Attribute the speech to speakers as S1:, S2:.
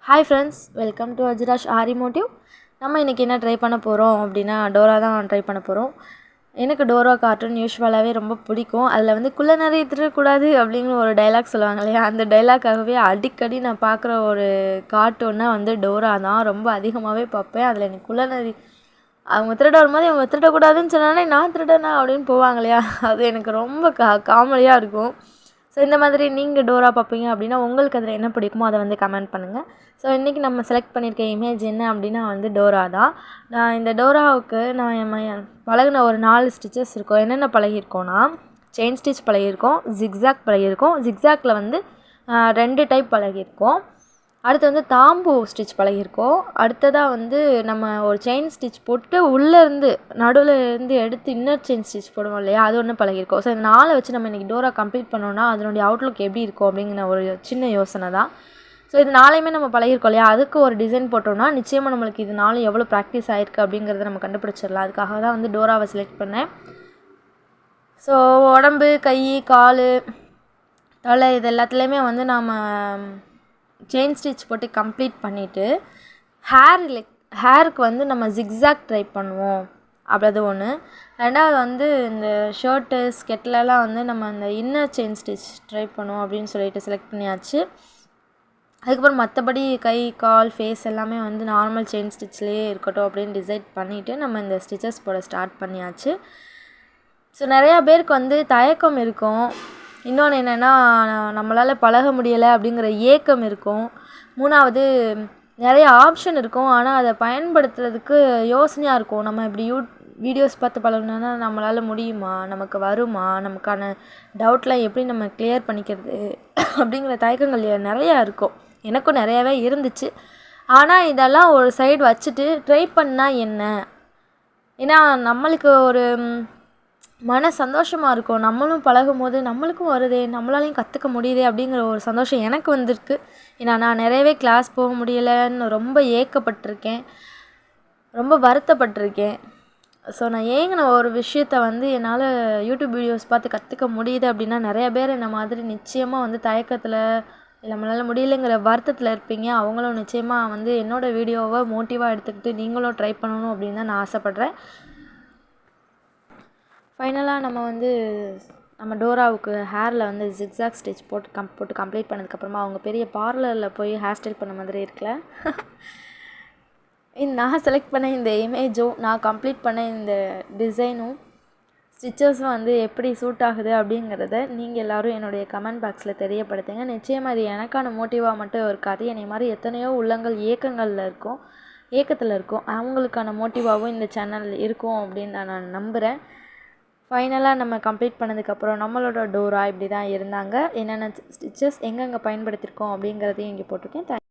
S1: Hi friends, welcome to Ajrash Aari motive. நம்ம இன்றைக்கி என்ன ட்ரை பண்ண போகிறோம் அப்படின்னா டோரா தான் ட்ரை பண்ண போகிறோம். எனக்கு டோரா கார்ட்டூன் யூஸ்வலாகவே ரொம்ப பிடிக்கும். அதில் வந்து குள்ள நிறைய திருடக்கூடாது அப்படிங்கிற ஒரு டைலாக் சொல்லுவாங்க இல்லையா, அந்த டைலாக்காகவே அடிக்கடி நான் பார்க்குற ஒரு கார்ட்டூன்னா வந்து டோரா தான். ரொம்ப அதிகமாகவே பார்ப்பேன். அதில் எனக்கு குள்ள நரி அவங்க திருட வரும்போது இவங்க திருடக்கூடாதுன்னு சொன்னாலே நான் திருடனா அப்படின்னு போவாங்க இல்லையா, அது எனக்கு ரொம்ப காமெடியாக இருக்கும். ஸோ இந்த மாதிரி நீங்கள் டோரா பார்ப்பீங்க அப்படின்னா உங்களுக்கு அதில் என்ன பிடிக்குமோ அதை வந்து கமெண்ட் பண்ணுங்கள். ஸோ இன்றைக்கி நம்ம செலக்ட் பண்ணியிருக்க இமேஜ் என்ன அப்படின்னா வந்து டோரா தான். நான் இந்த டோராவுக்கு நான் பழகின ஒரு 4 ஸ்டிச்சஸ் இருக்கும். என்னென்ன பழகியிருக்கோன்னா, செயின் ஸ்டிச் பழகியிருக்கோம், ஜிக்ஸாக் பழகியிருக்கோம், ஜிக்ஸாக்கில் வந்து 2 டைப் பழகியிருக்கோம். அடுத்து வந்து தாம்பூ ஸ்டிச் பழகியிருக்கோம். அடுத்ததாக வந்து நம்ம ஒரு செயின் ஸ்டிச் போட்டு உள்ளேருந்து நடுவில் இருந்து எடுத்து இன்னர் செயின் ஸ்டிச் போடுவோம் இல்லையா, அது ஒன்று பழகியிருக்கோம். ஸோ இந்த 4 வச்சு நம்ம இன்றைக்கி டோரா கம்ப்ளீட் பண்ணோன்னா அதனுடைய அவுட்லுக் எப்படி இருக்கும் அப்படிங்கிற ஒரு சின்ன யோசனை தான். ஸோ இது 4யுமே நம்ம பழகியிருக்கோம் இல்லையா, அதுக்கு ஒரு டிசைன் போட்டோம்னா நிச்சயமாக நம்மளுக்கு இது 4 எவ்வளோ ப்ராக்டிஸ் ஆகிருக்கு அப்படிங்கிறத நம்ம கண்டுபிடிச்சிடலாம். அதுக்காக தான் வந்து டோராவை செலக்ட் பண்ணேன். ஸோ உடம்பு, கை, கால், தலை இது எல்லாத்துலேயுமே வந்து நாம் செயின் ஸ்டிச் போட்டு கம்ப்ளீட் பண்ணிவிட்டு ஹேருக்கு வந்து நம்ம ஜிக்ஸாக் ட்ரை பண்ணுவோம். அப்படி ஒன்று. ரெண்டாவது வந்து இந்த ஷர்ட்டு ஸ்கெட்லலாம் வந்து நம்ம இந்த இன்னர் செயின் ஸ்டிச் ட்ரை பண்ணுவோம் அப்படின்னு சொல்லிட்டு செலக்ட் பண்ணியாச்சு. அதுக்கப்புறம் மற்றபடி கை, கால், ஃபேஸ் எல்லாமே வந்து நார்மல் செயின் ஸ்டிச்லேயே இருக்கட்டும் அப்படின்னு டிசைட் பண்ணிவிட்டு நம்ம இந்த ஸ்டிச்சஸ் போட ஸ்டார்ட் பண்ணியாச்சு. ஸோ நிறையா பேருக்கு வந்து தயக்கம் இருக்கும். இன்னொன்று என்னென்னா, நம்மளால் பழக முடியலை அப்படிங்கிற ஏக்கம் இருக்கும். 3வது நிறைய ஆப்ஷன் இருக்கும், ஆனால் அதை பயன்படுத்துறதுக்கு யோசனையாக இருக்கும். நம்ம இப்படி வீடியோஸ் பார்த்து பழகினோன்னா நம்மளால் முடியுமா, நமக்கு வருமா, நமக்கான டவுட்லாம் எப்படி நம்ம கிளியர் பண்ணிக்கிறது அப்படிங்கிற தயக்கங்கள் நிறையா இருக்கும். எனக்கும் நிறையாவே இருந்துச்சு. ஆனால் இதெல்லாம் ஒரு சைடு வச்சுட்டு ட்ரை பண்ணால் என்ன, ஏன்னா நம்மளுக்கு ஒரு மன சந்தோஷமாக இருக்கும். நம்மளும் பழகும் போது நம்மளுக்கும் வருதே, நம்மளாலையும் கற்றுக்க முடியுதே அப்படிங்கிற ஒரு சந்தோஷம் எனக்கு வந்திருக்கு. ஏன்னா நான் நிறையவே கிளாஸ் போக முடியலைன்னு ரொம்ப ஏக்கப்பட்டிருக்கேன், ரொம்ப வருத்தப்பட்டிருக்கேன். ஸோ நான் ஏங்கின ஒரு விஷயத்த வந்து என்னால் யூடியூப் வீடியோஸ் பார்த்து கற்றுக்க முடியுது அப்படின்னா நிறைய பேர் என்ன மாதிரி நிச்சயமாக வந்து தயக்கத்தில் இல்லை நம்மளால் முடியலைங்கிற வருத்தத்தில் இருப்பீங்க. அவங்களும் நிச்சயமாக வந்து என்னோடய வீடியோவை மோட்டிவாக எடுத்துக்கிட்டு நீங்களும் ட்ரை பண்ணணும் அப்படின்னு தான் நான் ஆசைப்பட்றேன். ஃபைனலாக நம்ம டோராவுக்கு ஹேரில் வந்து ஜிக்ஸாக் ஸ்டிச் போட்டு கம்ப்ளீட் பண்ணதுக்கப்புறமா அவங்க பெரிய பார்லரில் போய் ஹேர் ஸ்டைல் பண்ண மாதிரி இருக்குல்ல. நான் செலக்ட் பண்ண இந்த இமேஜும் நான் கம்ப்ளீட் பண்ண இந்த டிசைனும் ஸ்டிச்சஸும் வந்து எப்படி சூட் ஆகுது அப்படிங்கிறத நீங்கள் எல்லோரும் என்னுடைய கமெண்ட் பாக்ஸில் தெரியப்படுத்துங்க. நிச்சயமாக இது எனக்கான மோட்டிவாக மட்டும் இருக்காது. என்னை மாதிரி எத்தனையோ உள்ளங்கள் ஏக்கத்தில் இருக்கும், அவங்களுக்கான மோட்டிவாகவும் இந்த சேனல் இருக்கும் அப்படின்னு நான் நம்புகிறேன். ஃபைனலாக நம்ம கம்ப்ளீட் பண்ணதுக்கப்புறம் நம்மளோட டோரா இப்படி தான் இருந்தாங்க. என்னென்ன ஸ்டிச்சஸ் எங்கெங்கே பயன்படுத்தியிருக்கோம் அப்படிங்கிறதையும் இங்கே போட்டிருக்கேன்.